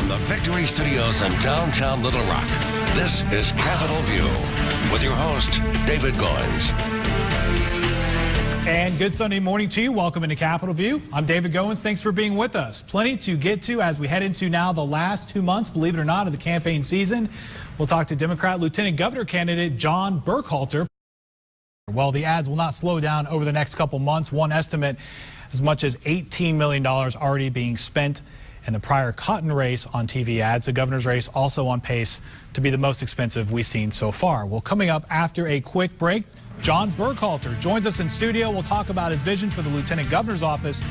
from the Victory Studios in downtown Little Rock, this is Capitol View with your host, David Goins. And good Sunday morning to you. Welcome into Capitol View. I'm David Goins. Thanks for being with us. Plenty to get to as we head into now the last 2 months, believe it or not, of the campaign season. We'll talk to Democrat Lieutenant Governor candidate John Burkhalter. Well, the ads will not slow down over the next couple months. One estimate, as much as $18 million already being spent in the prior cotton race on TV ads. The governor's race also on pace to be the most expensive we've seen so far. Well, coming up after a quick break, John Burkhalter joins us in studio. We'll talk about his vision for the lieutenant governor's office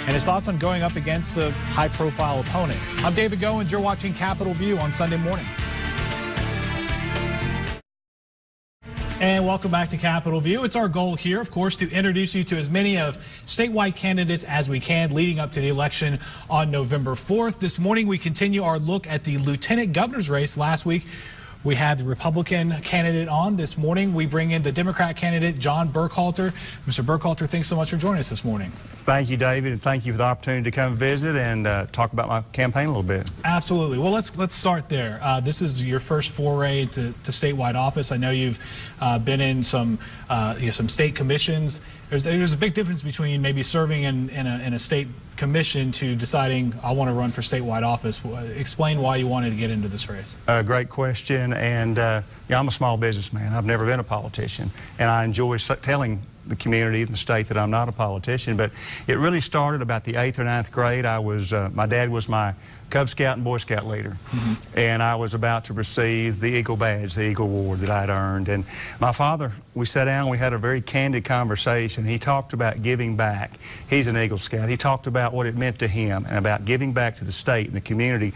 and his thoughts on going up against a high-profile opponent. I'm David Goins. You're watching Capitol View on Sunday morning. And welcome back to Capitol View. It's our goal here, of course, to introduce you to as many of statewide candidates as we can leading up to the election on November 4th. This morning, we continue our look at the lieutenant governor's race. Last week, we had the Republican candidate on. This morning, we bring in the Democrat candidate, John Burkhalter. Mr. Burkhalter, thanks so much for joining us this morning. Thank you, David, and thank you for the opportunity to come visit and talk about my campaign a little bit. Absolutely. Well, let's start there. This is your first foray to statewide office. I know you've been in some state commissions. There's a big difference between maybe serving in a state commission to deciding I want to run for statewide office. Explain why you wanted to get into this race. Great question, and yeah, I'm a small businessman. I've never been a politician, and I enjoy telling the community and the state that I'm not a politician. But it really started about the 8th or 9th grade. My dad was my Cub Scout and Boy Scout leader, and I was about to receive the Eagle Badge, the Eagle Award that I'd earned. And my father, we sat down, we had a very candid conversation. He talked about giving back. He's an Eagle Scout. He talked about what it meant to him and about giving back to the state and the community.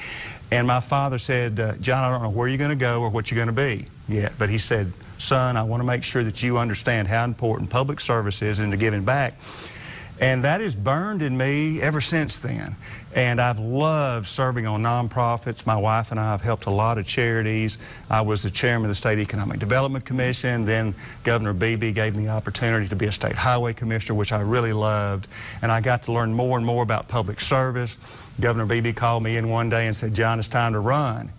And my father said, John, I don't know where you're going to go or what you're going to be yet, but he said, son, I want to make sure that you understand how important public service is into giving back. And that is burned in me ever since then. And I've loved serving on nonprofits. My wife and I have helped a lot of charities. I was the chairman of the State Economic Development Commission. Then Governor Beebe gave me the opportunity to be a state highway commissioner, which I really loved. And I got to learn more and more about public service. Governor Beebe called me in one day and said, John, it's time to run.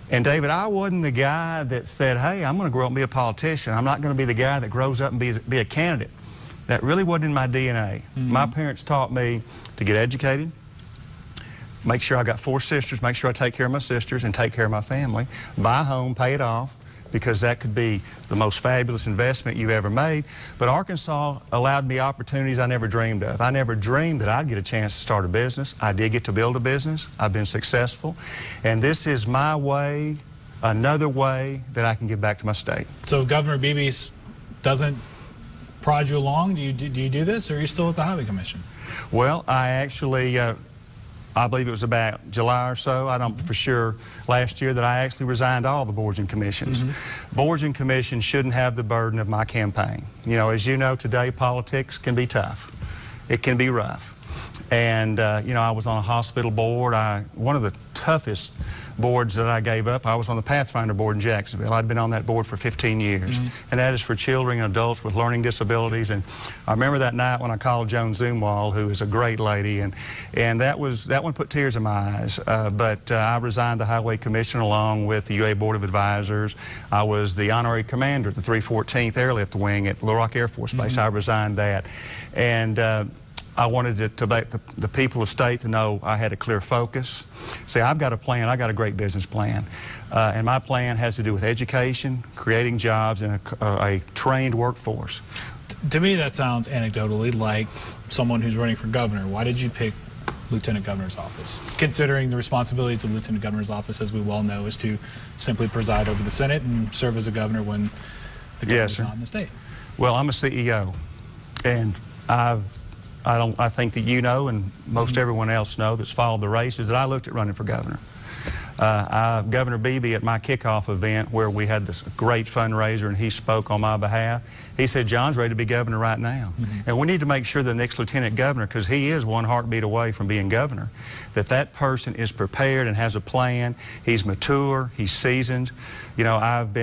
And David, I wasn't the guy that said, hey, I'm going to grow up and be a politician. I'm not going to be the guy that grows up and be a candidate. That really wasn't in my DNA. My parents taught me to get educated, make sure I got 4 sisters, make sure I take care of my sisters and take care of my family, buy a home, pay it off, because that could be the most fabulous investment you ever made. But Arkansas allowed me opportunities I never dreamed of. I never dreamed that I'd get a chance to start a business. I did get to build a business. I've been successful. And this is my way, another way that I can give back to my state. So Governor Beebe doesn't prod you along? Do you do this, or are you still at the Highway Commission? Well, I actually, I believe it was about July or so, I don't for sure, last year, that I actually resigned all the boards and commissions. Boards and commissions shouldn't have the burden of my campaign. You know, as you know, today politics can be tough. It can be rough. And, you know, I was on a hospital board. One of the toughest boards that I gave up, I was on the Pathfinder board in Jacksonville. I'd been on that board for 15 years. And that is for children and adults with learning disabilities. And I remember that night when I called Joan Zumwalt, who is a great lady, and that one put tears in my eyes. But I resigned the Highway Commission along with the UA Board of Advisors. I was the honorary commander at the 314th Airlift Wing at Little Rock Air Force Base. I resigned that. And I wanted to let the people of state to know I had a clear focus. See, I've got a plan. I got a great business plan. And my plan has to do with education, creating jobs, and a trained workforce. To me, that sounds anecdotally like someone who's running for governor. Why did you pick lieutenant governor's office? Considering the responsibilities of lieutenant governor's office, as we well know, is to simply preside over the Senate and serve as a governor when the governor's not in the state. Well, I'm a CEO, and I think that you know, and most everyone else know that's followed the race, is that I looked at running for governor. Governor Beebe, at my kickoff event where we had this great fundraiser and he spoke on my behalf, he said, John's ready to be governor right now. And we need to make sure the next lieutenant governor, because he is one heartbeat away from being governor, that person is prepared and has a plan. He's mature, he's seasoned. You know, I've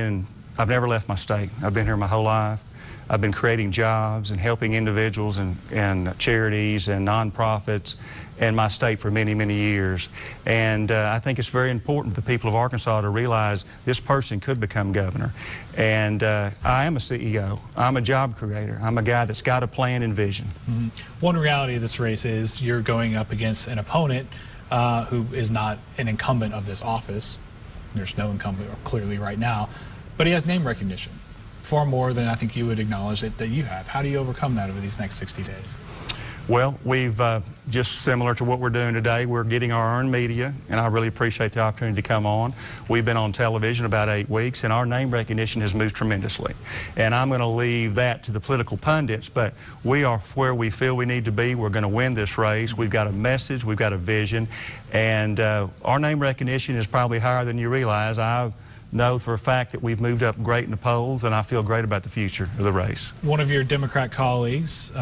never left my state. I've been here my whole life. I've been creating jobs and helping individuals and charities and nonprofits in my state for many, many years. And I think it's very important for the people of Arkansas to realize this person could become governor. And I am a CEO. I'm a job creator. I'm a guy that's got a plan and vision. Mm-hmm. One reality of this race is you're going up against an opponent who is not an incumbent of this office. There's no incumbent clearly right now, but he has name recognition, far more than I think you would acknowledge that you have. How do you overcome that over these next 60 days? Well, we've just similar to what we're doing today, we're getting our earned media, and I really appreciate the opportunity to come on. We've been on television about 8 weeks, and our name recognition has moved tremendously. And I'm going to leave that to the political pundits, but we are where we feel we need to be. We're going to win this race. We've got a message, we've got a vision, and our name recognition is probably higher than you realize. I know for a fact that we've moved up great in the polls, and I feel great about the future of the race. One of your Democrat colleagues,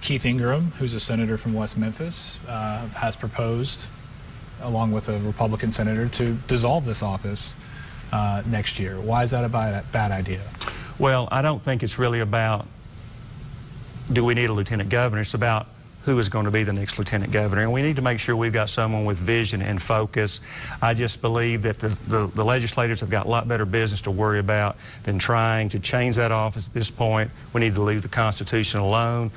Keith Ingram, who's a senator from West Memphis, has proposed, along with a Republican senator, to dissolve this office next year. Why is that a bad idea? Well, I don't think it's really about do we need a lieutenant governor. It's about who is going to be the next lieutenant governor. And we need to make sure we've got someone with vision and focus. I just believe that the legislators have got a lot better business to worry about than trying to change that office at this point. We need to leave the Constitution alone.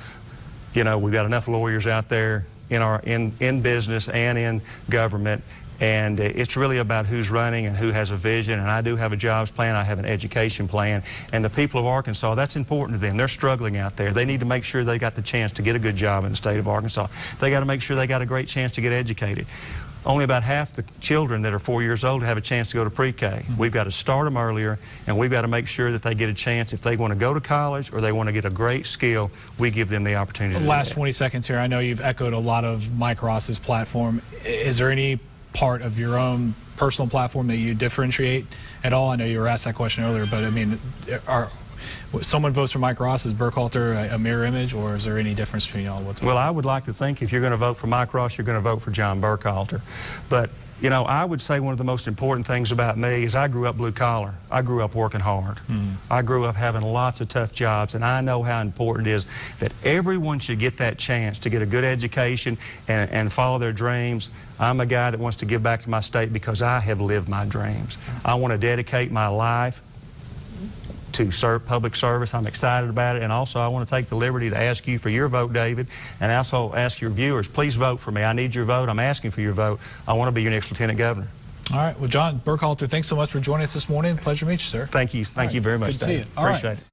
You know, we've got enough lawyers out there in business and in government. And it's really about who's running and who has a vision. And I do have a jobs plan. I have an education plan. And the people of Arkansas, that's important to them. They're struggling out there. They need to make sure they got the chance to get a good job in the state of Arkansas. They got to make sure they got a great chance to get educated. Only about half the children that are 4 years old have a chance to go to pre-K. Mm-hmm. We've got to start them earlier, and we've got to make sure that they get a chance. If they want to go to college or they want to get a great skill, we give them the opportunity. Last 20 seconds here. I know you've echoed a lot of Mike Ross's platform. Is there any part of your own personal platform that you differentiate at all? I know you were asked that question earlier, but I mean, someone votes for Mike Ross, is Burkhalter a mirror image, or is there any difference between y'all whatsoever? Well, I would like to think if you're going to vote for Mike Ross, you're going to vote for John Burkhalter. But you know, I would say one of the most important things about me is I grew up blue collar. I grew up working hard. Mm. I grew up having lots of tough jobs, and I know how important it is that everyone should get that chance to get a good education and follow their dreams. I'm a guy that wants to give back to my state because I have lived my dreams. I want to dedicate my life to serve public service. I'm excited about it, and also I want to take the liberty to ask you for your vote, David, and also ask your viewers, please vote for me. I need your vote. I'm asking for your vote. I want to be your next lieutenant governor. All right. Well, John Burkhalter, thanks so much for joining us this morning. Pleasure to meet you, sir. Thank you. Thank you very much, Good to see you. Appreciate it.